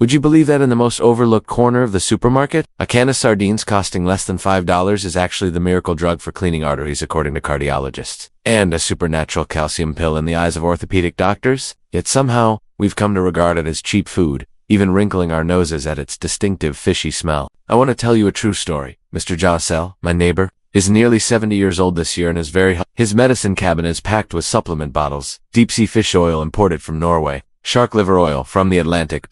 Would you believe that in the most overlooked corner of the supermarket, a can of sardines costing less than $5 is actually the miracle drug for cleaning arteries according to cardiologists, and a supernatural calcium pill in the eyes of orthopedic doctors? Yet somehow, we've come to regard it as cheap food, even wrinkling our noses at its distinctive fishy smell. I want to tell you a true story. Mr. Jossel, my neighbor, is nearly 70 years old this year and is his medicine cabinet is packed with supplement bottles, deep-sea fish oil imported from Norway, shark liver oil from the Atlantic.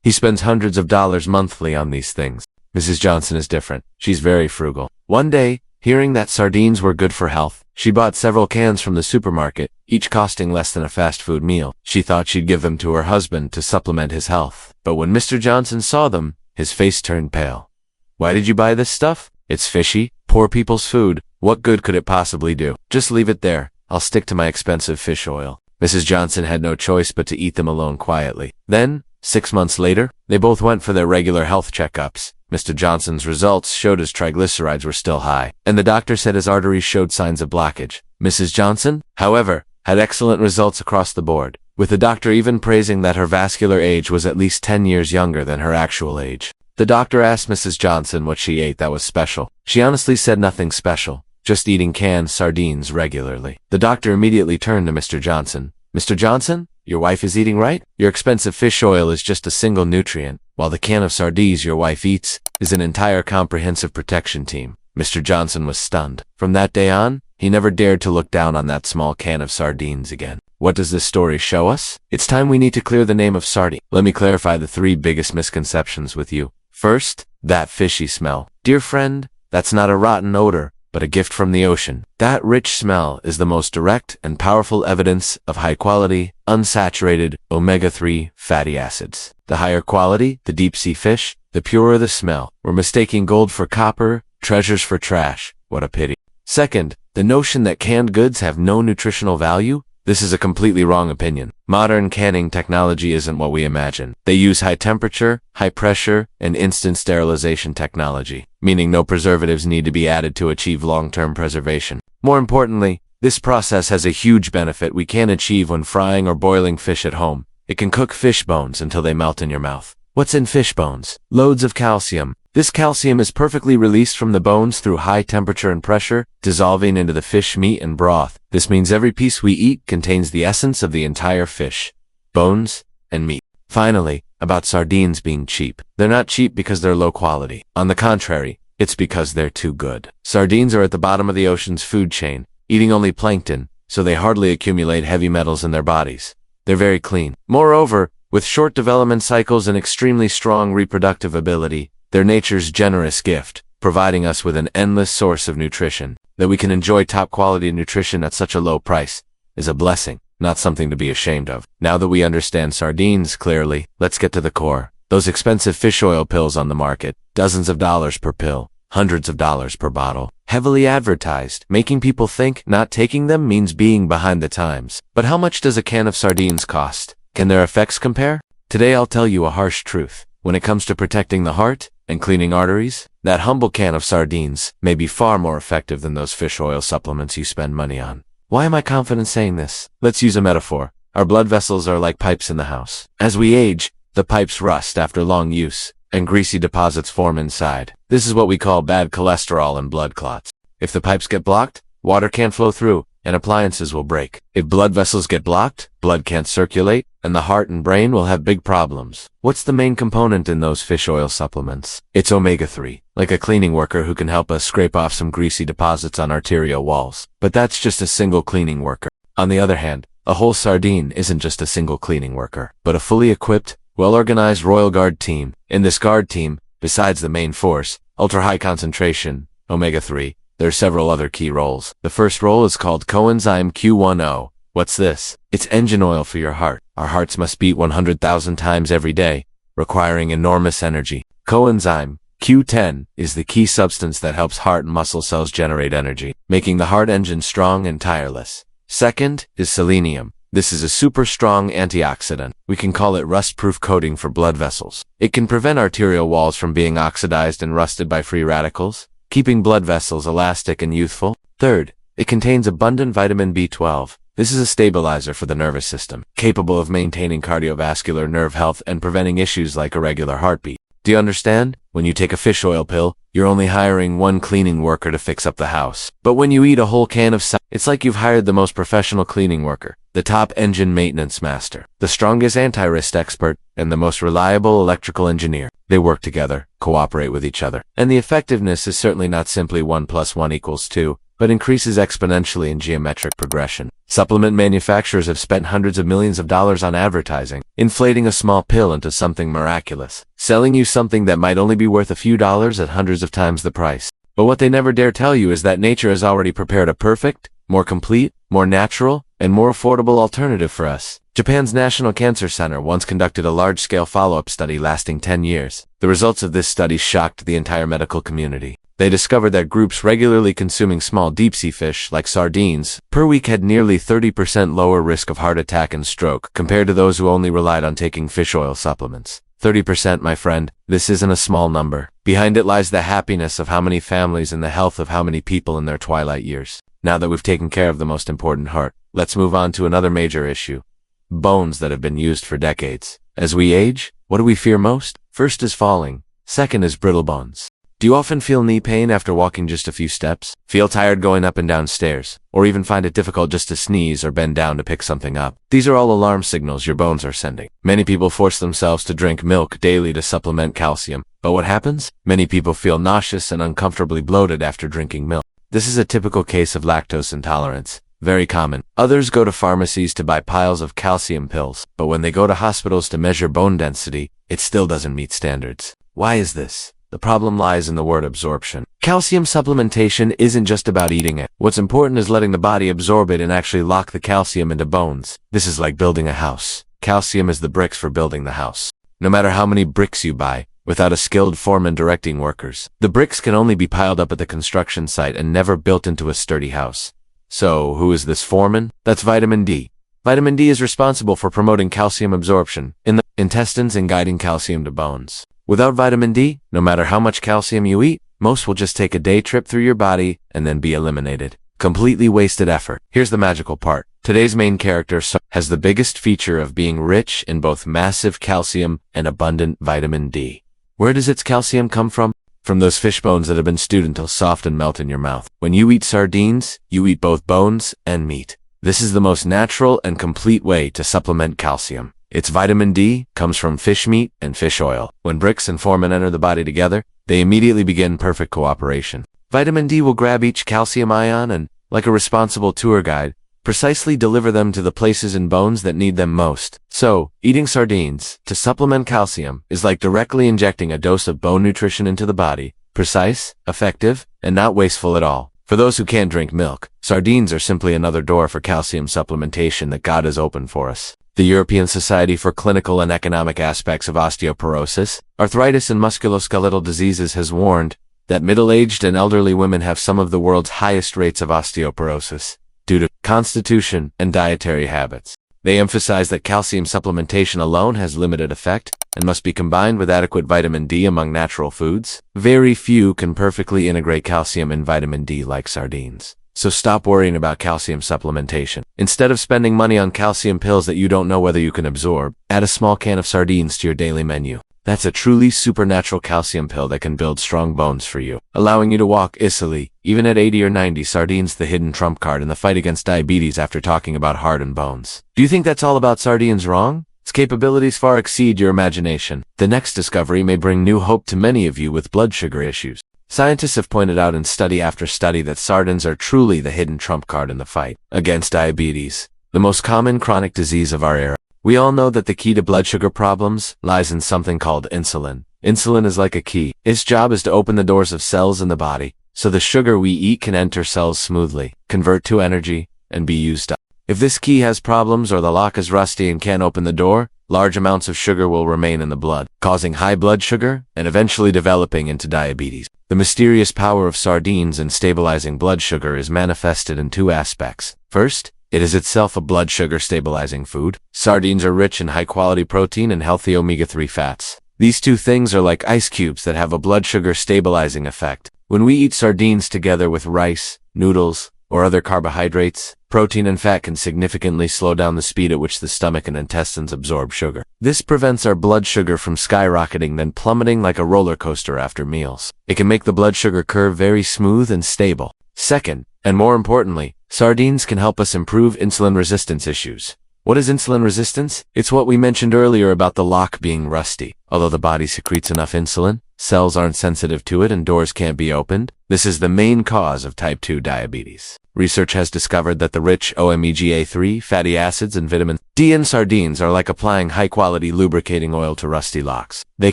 He spends hundreds of dollars monthly on these things. Mrs. Johnson is different. She's very frugal. One day, hearing that sardines were good for health, she bought several cans from the supermarket, each costing less than a fast food meal. She thought she'd give them to her husband to supplement his health. But when Mr. Johnson saw them, his face turned pale. "Why did you buy this stuff? It's fishy. Poor people's food. What good could it possibly do? Just leave it there. I'll stick to my expensive fish oil." Mrs. Johnson had no choice but to eat them alone quietly. Then, 6 months later, they both went for their regular health checkups. Mr. Johnson's results showed his triglycerides were still high, and the doctor said his arteries showed signs of blockage. Mrs. Johnson, however, had excellent results across the board, with the doctor even praising that her vascular age was at least 10 years younger than her actual age. The doctor asked Mrs. Johnson what she ate that was special. She honestly said nothing special, just eating canned sardines regularly. The doctor immediately turned to Mr. Johnson. "Mr. Johnson, your wife is eating right? Your expensive fish oil is just a single nutrient, while the can of sardines your wife eats is an entire comprehensive protection team." Mr. Johnson was stunned. From that day on, he never dared to look down on that small can of sardines again. What does this story show us? It's time we need to clear the name of sardine. Let me clarify the 3 biggest misconceptions with you. First, that fishy smell. Dear friend, that's not a rotten odor, but a gift from the ocean. That rich smell is the most direct and powerful evidence of high-quality, unsaturated omega-3 fatty acids. The higher quality, the deep-sea fish, the purer the smell. We're mistaking gold for copper, treasures for trash. What a pity. Second, the notion that canned goods have no nutritional value? This is a completely wrong opinion. Modern canning technology isn't what we imagine. They use high temperature, high pressure, and instant sterilization technology, meaning no preservatives need to be added to achieve long-term preservation. More importantly, this process has a huge benefit we can't achieve when frying or boiling fish at home. It can cook fish bones until they melt in your mouth. What's in fish bones? Loads of calcium. This calcium is perfectly released from the bones through high temperature and pressure, dissolving into the fish meat and broth. This means every piece we eat contains the essence of the entire fish, bones, and meat. Finally, about sardines being cheap. They're not cheap because they're low quality. On the contrary, it's because they're too good. Sardines are at the bottom of the ocean's food chain, eating only plankton, so they hardly accumulate heavy metals in their bodies. They're very clean. Moreover, with short development cycles and extremely strong reproductive ability, they're nature's generous gift, providing us with an endless source of nutrition. That we can enjoy top-quality nutrition at such a low price is a blessing, not something to be ashamed of. Now that we understand sardines clearly, let's get to the core. Those expensive fish oil pills on the market, dozens of dollars per pill, hundreds of dollars per bottle, heavily advertised, making people think not taking them means being behind the times. But how much does a can of sardines cost? Can their effects compare? Today I'll tell you a harsh truth. When it comes to protecting the heart and cleaning arteries, that humble can of sardines may be far more effective than those fish oil supplements you spend money on. Why am I confident saying this? Let's use a metaphor. Our blood vessels are like pipes in the house. As we age, the pipes rust after long use, and greasy deposits form inside. This is what we call bad cholesterol and blood clots. If the pipes get blocked, water can't flow through, and appliances will break. If blood vessels get blocked, blood can't circulate, and the heart and brain will have big problems. What's the main component in those fish oil supplements? It's omega-3, like a cleaning worker who can help us scrape off some greasy deposits on arterial walls. But that's just a single cleaning worker. On the other hand, a whole sardine isn't just a single cleaning worker, but a fully equipped, well-organized Royal Guard team. In this guard team, besides the main force, ultra-high concentration, omega-3, there are several other key roles. The first role is called coenzyme Q10. What's this? It's engine oil for your heart. Our hearts must beat 100,000 times every day, requiring enormous energy. Coenzyme Q10 is the key substance that helps heart and muscle cells generate energy, making the heart engine strong and tireless. Second is selenium. This is a super strong antioxidant. We can call it rust-proof coating for blood vessels. It can prevent arterial walls from being oxidized and rusted by free radicals, keeping blood vessels elastic and youthful. Third, it contains abundant vitamin B12. This is a stabilizer for the nervous system, capable of maintaining cardiovascular nerve health and preventing issues like irregular heartbeat. Do you understand? When you take a fish oil pill, you're only hiring one cleaning worker to fix up the house. But when you eat a whole can of it's like you've hired the most professional cleaning worker, the top engine maintenance master, the strongest anti-wrist expert, and the most reliable electrical engineer. They work together, cooperate with each other. And the effectiveness is certainly not simply 1 + 1 = 2, but increases exponentially in geometric progression. Supplement manufacturers have spent hundreds of millions of dollars on advertising, inflating a small pill into something miraculous, selling you something that might only be worth a few dollars at hundreds of times the price. But what they never dare tell you is that nature has already prepared a perfect, more complete, more natural, and more affordable alternative for us. Japan's National Cancer Center once conducted a large-scale follow-up study lasting 10 years. The results of this study shocked the entire medical community. They discovered that groups regularly consuming small deep-sea fish, like sardines, per week had nearly 30% lower risk of heart attack and stroke compared to those who only relied on taking fish oil supplements. 30%, my friend, this isn't a small number. Behind it lies the happiness of how many families and the health of how many people in their twilight years. Now that we've taken care of the most important heart, let's move on to another major issue. Bones that have been used for decades. As we age, what do we fear most? First is falling. Second is brittle bones. Do you often feel knee pain after walking just a few steps? Feel tired going up and down stairs? Or even find it difficult just to sneeze or bend down to pick something up? These are all alarm signals your bones are sending. Many people force themselves to drink milk daily to supplement calcium. But what happens? Many people feel nauseous and uncomfortably bloated after drinking milk. This is a typical case of lactose intolerance. Very common. Others go to pharmacies to buy piles of calcium pills, but when they go to hospitals to measure bone density, it still doesn't meet standards. Why is this? The problem lies in the word absorption. Calcium supplementation isn't just about eating it. What's important is letting the body absorb it and actually lock the calcium into bones. This is like building a house. Calcium is the bricks for building the house. No matter how many bricks you buy, without a skilled foreman directing workers, the bricks can only be piled up at the construction site and never built into a sturdy house. So, who is this foreman? That's vitamin D. Vitamin D is responsible for promoting calcium absorption in the intestines and guiding calcium to bones. Without vitamin D, no matter how much calcium you eat, most will just take a day trip through your body and then be eliminated. Completely wasted effort. Here's the magical part. Today's main character has the biggest feature of being rich in both massive calcium and abundant vitamin D. Where does its calcium come from? From those fish bones that have been stewed until soft and melt in your mouth. When you eat sardines, you eat both bones and meat. This is the most natural and complete way to supplement calcium. Its vitamin D comes from fish meat and fish oil. When bricks and foremen enter the body together, they immediately begin perfect cooperation. Vitamin D will grab each calcium ion and, like a responsible tour guide, precisely deliver them to the places in bones that need them most. So, eating sardines to supplement calcium is like directly injecting a dose of bone nutrition into the body, precise, effective, and not wasteful at all. For those who can't drink milk, sardines are simply another door for calcium supplementation that God has opened for us. The European Society for Clinical and Economic Aspects of Osteoporosis, Arthritis and Musculoskeletal Diseases has warned that middle-aged and elderly women have some of the world's highest rates of osteoporosis due to constitution and dietary habits. They emphasize that calcium supplementation alone has limited effect and must be combined with adequate vitamin D among natural foods. Very few can perfectly integrate calcium and vitamin D like sardines. So stop worrying about calcium supplementation. Instead of spending money on calcium pills that you don't know whether you can absorb, add a small can of sardines to your daily menu. That's a truly supernatural calcium pill that can build strong bones for you, allowing you to walk easily, even at 80 or 90. Sardines, the hidden trump card in the fight against diabetes after talking about heart and bones. Do you think that's all about sardines wrong? Its capabilities far exceed your imagination. The next discovery may bring new hope to many of you with blood sugar issues. Scientists have pointed out in study after study that sardines are truly the hidden trump card in the fight against diabetes, the most common chronic disease of our era. We all know that the key to blood sugar problems lies in something called insulin. Insulin is like a key. Its job is to open the doors of cells in the body, so the sugar we eat can enter cells smoothly, convert to energy, and be used up. If this key has problems or the lock is rusty and can't open the door, large amounts of sugar will remain in the blood, causing high blood sugar and eventually developing into diabetes. The mysterious power of sardines in stabilizing blood sugar is manifested in two aspects. First, it is itself a blood sugar stabilizing food. Sardines are rich in high-quality protein and healthy omega-3 fats. These two things are like ice cubes that have a blood sugar stabilizing effect. When we eat sardines together with rice, noodles, or other carbohydrates, protein and fat can significantly slow down the speed at which the stomach and intestines absorb sugar. This prevents our blood sugar from skyrocketing then plummeting like a roller coaster after meals. It can make the blood sugar curve very smooth and stable. Second, and more importantly, sardines can help us improve insulin resistance issues. What is insulin resistance? It's what we mentioned earlier about the lock being rusty. Although the body secretes enough insulin, cells aren't sensitive to it and doors can't be opened. This is the main cause of type 2 diabetes. Research has discovered that the rich omega-3 fatty acids and vitamin D in sardines are like applying high-quality lubricating oil to rusty locks. They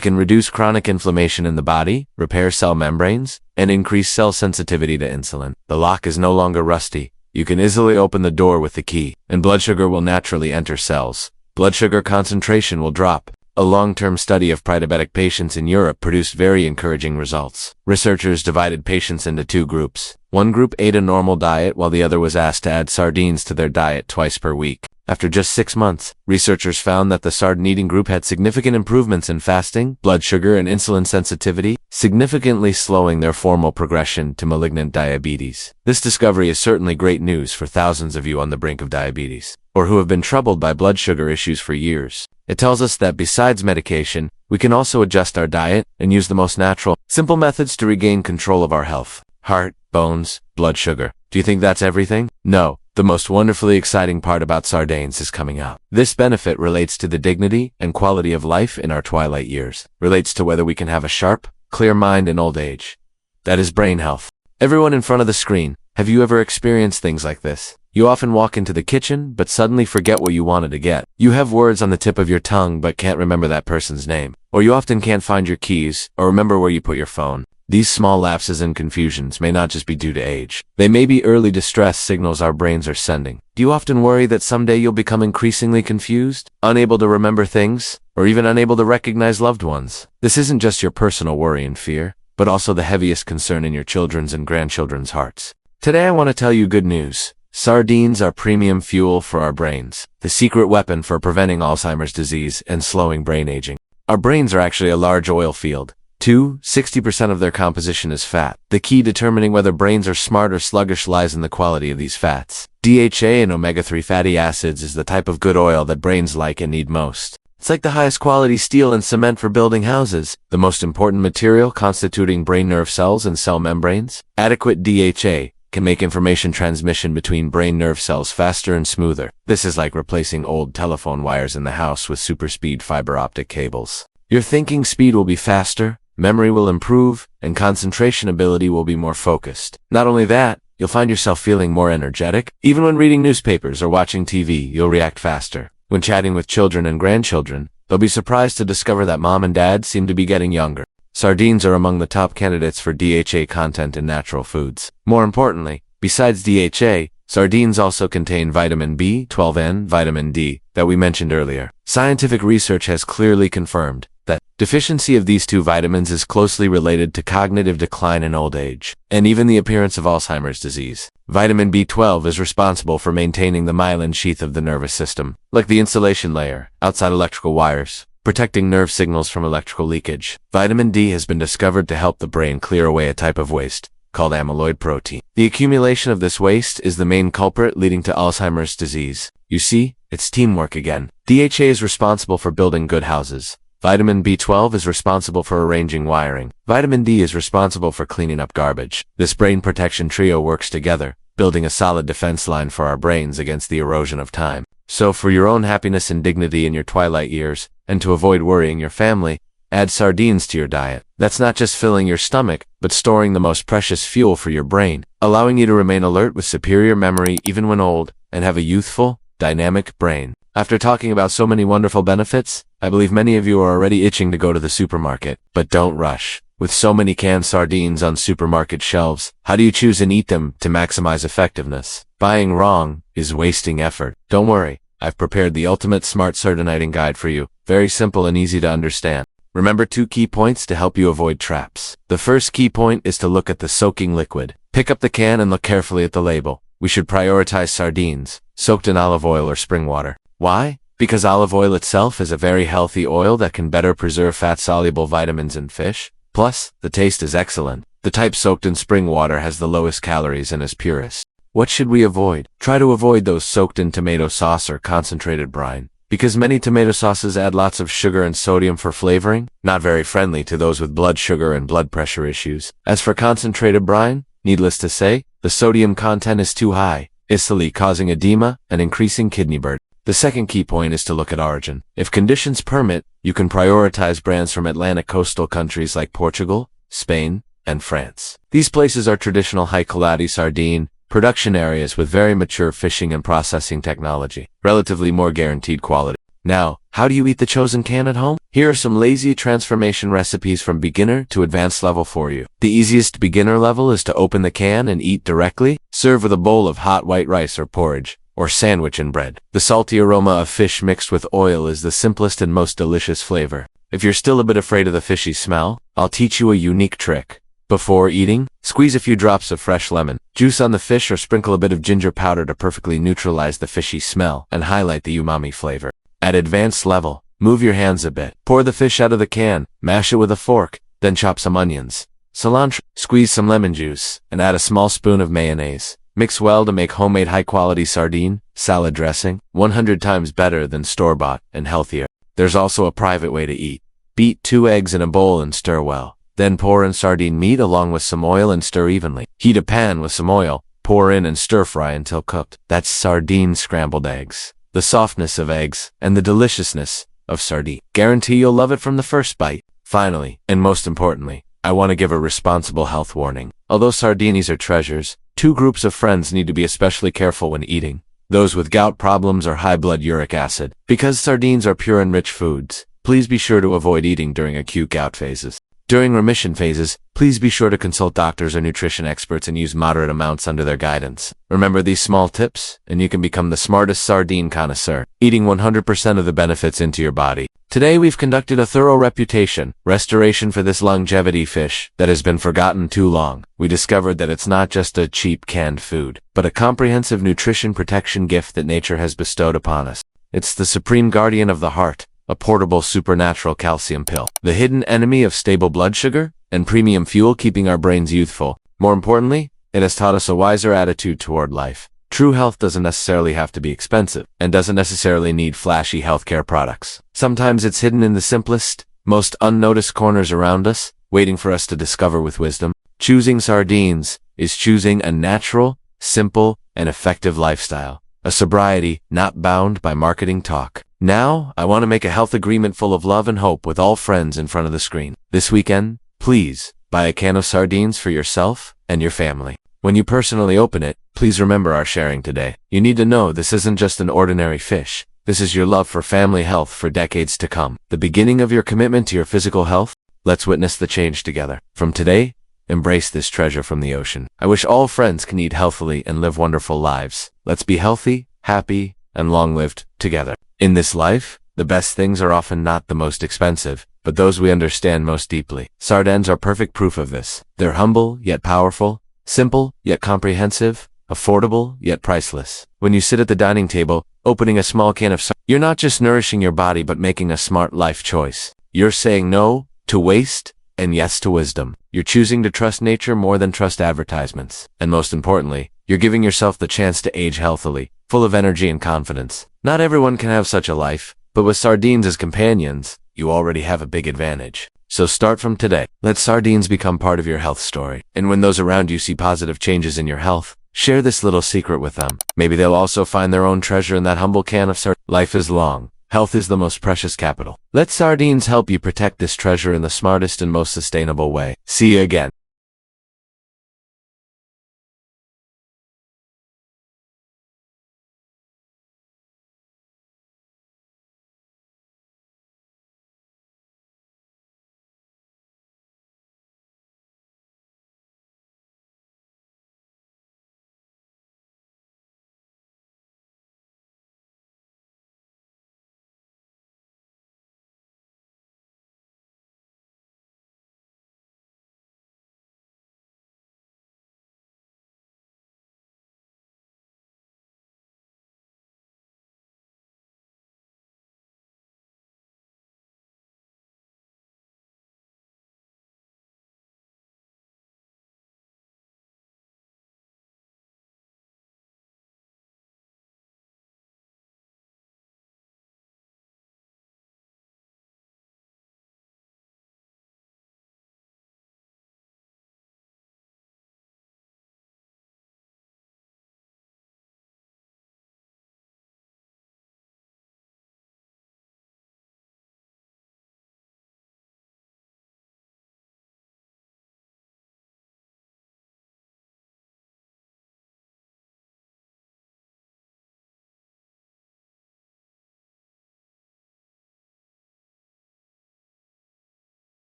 can reduce chronic inflammation in the body, repair cell membranes, and increase cell sensitivity to insulin. The lock is no longer rusty. You can easily open the door with the key, and blood sugar will naturally enter cells. Blood sugar concentration will drop. A long-term study of pre-diabetic patients in Europe produced very encouraging results. Researchers divided patients into two groups. One group ate a normal diet while the other was asked to add sardines to their diet twice per week. After just 6 months, researchers found that the sardine-eating group had significant improvements in fasting, blood sugar, and insulin sensitivity, significantly slowing their formal progression to malignant diabetes. This discovery is certainly great news for thousands of you on the brink of diabetes, or who have been troubled by blood sugar issues for years. It tells us that besides medication, we can also adjust our diet and use the most natural, simple methods to regain control of our health. Heart, bones, blood sugar. Do you think that's everything? No. The most wonderfully exciting part about sardines is coming out. This benefit relates to the dignity and quality of life in our twilight years. Relates to whether we can have a sharp, clear mind in old age. That is brain health. Everyone in front of the screen, have you ever experienced things like this? You often walk into the kitchen, but suddenly forget what you wanted to get. You have words on the tip of your tongue, but can't remember that person's name. Or you often can't find your keys, or remember where you put your phone. These small lapses and confusions may not just be due to age. They may be early distress signals our brains are sending. Do you often worry that someday you'll become increasingly confused, unable to remember things, or even unable to recognize loved ones? This isn't just your personal worry and fear, but also the heaviest concern in your children's and grandchildren's hearts. Today I want to tell you good news. Sardines are premium fuel for our brains, the secret weapon for preventing Alzheimer's disease and slowing brain aging. Our brains are actually a large oil field. 60% of their composition is fat. The key determining whether brains are smart or sluggish lies in the quality of these fats. DHA and omega-3 fatty acids is the type of good oil that brains like and need most. It's like the highest quality steel and cement for building houses, the most important material constituting brain nerve cells and cell membranes. Adequate DHA can make information transmission between brain nerve cells faster and smoother. This is like replacing old telephone wires in the house with super speed fiber optic cables. Your thinking speed will be faster, memory will improve, and concentration ability will be more focused. Not only that, you'll find yourself feeling more energetic. Even when reading newspapers or watching TV, you'll react faster. When chatting with children and grandchildren, they'll be surprised to discover that mom and dad seem to be getting younger. Sardines are among the top candidates for DHA content in natural foods. More importantly, besides DHA, sardines also contain vitamin B12 and vitamin D that we mentioned earlier. Scientific research has clearly confirmed that deficiency of these two vitamins is closely related to cognitive decline in old age, and even the appearance of Alzheimer's disease. Vitamin B12 is responsible for maintaining the myelin sheath of the nervous system, like the insulation layer, outside electrical wires, protecting nerve signals from electrical leakage. Vitamin D has been discovered to help the brain clear away a type of waste, called amyloid protein. The accumulation of this waste is the main culprit leading to Alzheimer's disease. You see, it's teamwork again. DHA is responsible for building good houses. Vitamin B12 is responsible for arranging wiring. Vitamin D is responsible for cleaning up garbage. This brain protection trio works together, building a solid defense line for our brains against the erosion of time. So for your own happiness and dignity in your twilight years, and to avoid worrying your family, add sardines to your diet. That's not just filling your stomach, but storing the most precious fuel for your brain, allowing you to remain alert with superior memory even when old, and have a youthful, dynamic brain. After talking about so many wonderful benefits, I believe many of you are already itching to go to the supermarket. But don't rush. With so many canned sardines on supermarket shelves, how do you choose and eat them to maximize effectiveness? Buying wrong is wasting effort. Don't worry, I've prepared the ultimate smart sardiniting guide for you. Very simple and easy to understand. Remember 2 key points to help you avoid traps. The first key point is to look at the soaking liquid. Pick up the can and look carefully at the label. We should prioritize sardines, soaked in olive oil or spring water. Why? Because olive oil itself is a very healthy oil that can better preserve fat-soluble vitamins in fish. Plus, the taste is excellent. The type soaked in spring water has the lowest calories and is purest. What should we avoid? Try to avoid those soaked in tomato sauce or concentrated brine, because many tomato sauces add lots of sugar and sodium for flavoring, not very friendly to those with blood sugar and blood pressure issues. As for concentrated brine, needless to say, the sodium content is too high, easily causing edema and increasing kidney burden. The second key point is to look at origin. If conditions permit, you can prioritize brands from Atlantic coastal countries like Portugal, Spain, and France. These places are traditional high-quality sardine production areas with very mature fishing and processing technology, relatively more guaranteed quality. Now, how do you eat the chosen can at home? Here are some lazy transformation recipes from beginner to advanced level for you. The easiest beginner level is to open the can and eat directly. Serve with a bowl of hot white rice or porridge, or sandwich and bread. The salty aroma of fish mixed with oil is the simplest and most delicious flavor. If you're still a bit afraid of the fishy smell, I'll teach you a unique trick. Before eating, squeeze a few drops of fresh lemon juice on the fish or sprinkle a bit of ginger powder to perfectly neutralize the fishy smell and highlight the umami flavor. At advanced level, move your hands a bit. Pour the fish out of the can, mash it with a fork, then chop some onions, cilantro, squeeze some lemon juice, and add a small spoon of mayonnaise. Mix well to make homemade high-quality sardine salad dressing, 100 times better than store-bought and healthier. There's also a private way to eat. Beat 2 eggs in a bowl and stir well. Then pour in sardine meat along with some oil and stir evenly. Heat a pan with some oil, pour in and stir-fry until cooked. That's sardine scrambled eggs. The softness of eggs and the deliciousness of sardine. Guarantee you'll love it from the first bite. Finally, and most importantly, I want to give a responsible health warning. Although sardines are treasures, 2 groups of friends need to be especially careful when eating. Those with gout problems or high blood uric acid. Because sardines are pure and rich foods, please be sure to avoid eating during acute gout phases. During remission phases, please be sure to consult doctors or nutrition experts and use moderate amounts under their guidance. Remember these small tips, and you can become the smartest sardine connoisseur, eating 100% of the benefits into your body. Today we've conducted a thorough restoration for this longevity fish that has been forgotten too long. We discovered that it's not just a cheap canned food, but a comprehensive nutrition protection gift that nature has bestowed upon us. It's the supreme guardian of the heart, a portable supernatural calcium pill, the hidden enemy of stable blood sugar and premium fuel keeping our brains youthful. More importantly, it has taught us a wiser attitude toward life. True health doesn't necessarily have to be expensive and doesn't necessarily need flashy healthcare products. Sometimes it's hidden in the simplest, most unnoticed corners around us, waiting for us to discover with wisdom. Choosing sardines is choosing a natural, simple, and effective lifestyle. A sobriety not bound by marketing talk. Now, I want to make a health agreement full of love and hope with all friends in front of the screen. This weekend, please, buy a can of sardines for yourself and your family. When you personally open it, please remember our sharing today. You need to know this isn't just an ordinary fish. This is your love for family health for decades to come. The beginning of your commitment to your physical health. Let's witness the change together. From today, embrace this treasure from the ocean. I wish all friends can eat healthily and live wonderful lives. Let's be healthy, happy, and long-lived together. In this life, the best things are often not the most expensive, but those we understand most deeply. Sardines are perfect proof of this. They're humble, yet powerful, simple, yet comprehensive, affordable, yet priceless. When you sit at the dining table, opening a small can of sardines, you're not just nourishing your body but making a smart life choice. You're saying no to waste and yes to wisdom. You're choosing to trust nature more than trust advertisements. And most importantly, you're giving yourself the chance to age healthily, full of energy and confidence. Not everyone can have such a life, but with sardines as companions, you already have a big advantage. So start from today. Let sardines become part of your health story. And when those around you see positive changes in your health, share this little secret with them. Maybe they'll also find their own treasure in that humble can of sardines. Life is long. Health is the most precious capital. Let sardines help you protect this treasure in the smartest and most sustainable way. See you again.